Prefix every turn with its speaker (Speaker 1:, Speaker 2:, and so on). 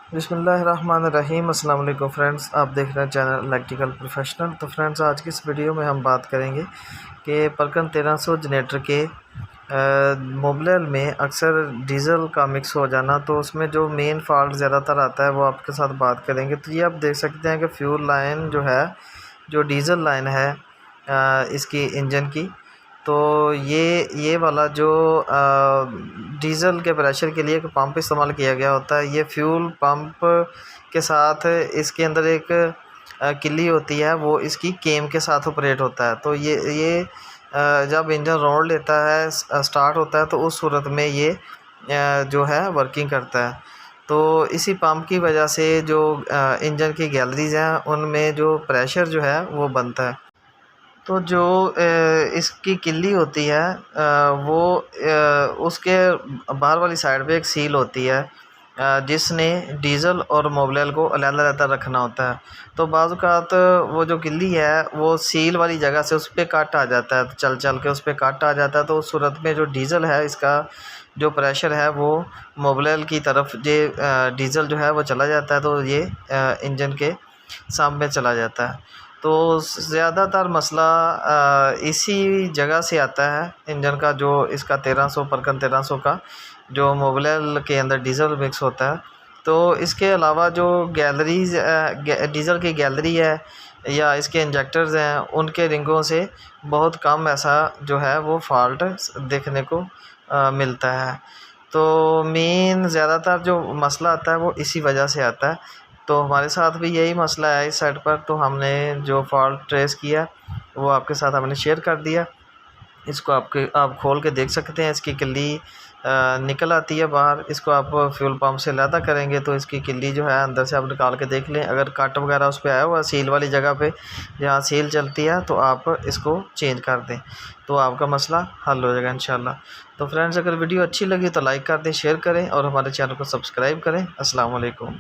Speaker 1: बिस्मिल्लाहिर्रहमानिर्रहीम। अस्सलाम वालेकुम फ्रेंड्स, आप देख रहे हैं चैनल इलेक्ट्रिकल प्रोफेशनल। तो फ्रेंड्स, आज की इस वीडियो में हम बात करेंगे कि परकन 1300 जनरेटर के मोबलेल में अक्सर डीज़ल का मिक्स हो जाना, तो उसमें जो मेन फॉल्ट ज़्यादातर आता है वो आपके साथ बात करेंगे। तो ये आप देख सकते हैं कि फ्यूल लाइन जो है, जो डीज़ल लाइन है इसकी इंजन की, तो ये वाला जो डीज़ल के प्रेशर के लिए एक पंप इस्तेमाल किया गया होता है। ये फ्यूल पंप के साथ इसके अंदर एक किल्ली होती है, वो इसकी केम के साथ ऑपरेट होता है। तो ये जब इंजन रोड लेता है, स्टार्ट होता है, तो उस सूरत में ये जो है वर्किंग करता है। तो इसी पंप की वजह से जो इंजन की गैलरीज़ हैं उनमें जो प्रेशर जो है वो बनता है। तो जो इसकी किल्ली होती है वो उसके बाहर वाली साइड पे एक सील होती है जिसने डीज़ल और मोबलेल को अलग-अलग रखना होता है। तो बाज़ औक़ात वो जो किल्ली है वो सील वाली जगह से उस पर कट आ जाता है, चल के उस पर कट आ जाता है। तो उस सूरत में जो डीज़ल है, इसका जो प्रेशर है वो मोबलेल की तरफ डीज़ल जो है वो चला जाता है, तो ये इंजन के सामने चला जाता है। तो ज़्यादातर मसला इसी जगह से आता है इंजन का, जो इसका 1300 परकन 1300 का जो मोबलेल के अंदर डीज़ल मिक्स होता है। तो इसके अलावा जो गैलरीज़ डीज़ल की गैलरी है या इसके इंजेक्टर्स हैं, उनके रिंगों से बहुत कम ऐसा जो है वो फॉल्ट देखने को मिलता है। तो मेन ज़्यादातर जो मसला आता है वो इसी वजह से आता है। तो हमारे साथ भी यही मसला है इस साइड पर, तो हमने जो फॉल्ट ट्रेस किया वो आपके साथ हमने शेयर कर दिया। इसको आप खोल के देख सकते हैं, इसकी किल्ली निकल आती है बाहर। इसको आप फ्यूल पंप से अलहदा करेंगे तो इसकी किल्ली जो है अंदर से आप निकाल के देख लें। अगर कट वगैरह उस पर आया हुआ सील वाली जगह पे, जहाँ सील चलती है, तो आप इसको चेंज कर दें, तो आपका मसला हल हो जाएगा इंशाल्लाह। तो फ्रेंड्स, अगर वीडियो अच्छी लगी तो लाइक कर दें, शेयर करें और हमारे चैनल को सब्सक्राइब करें। अस्सलाम वालेकुम।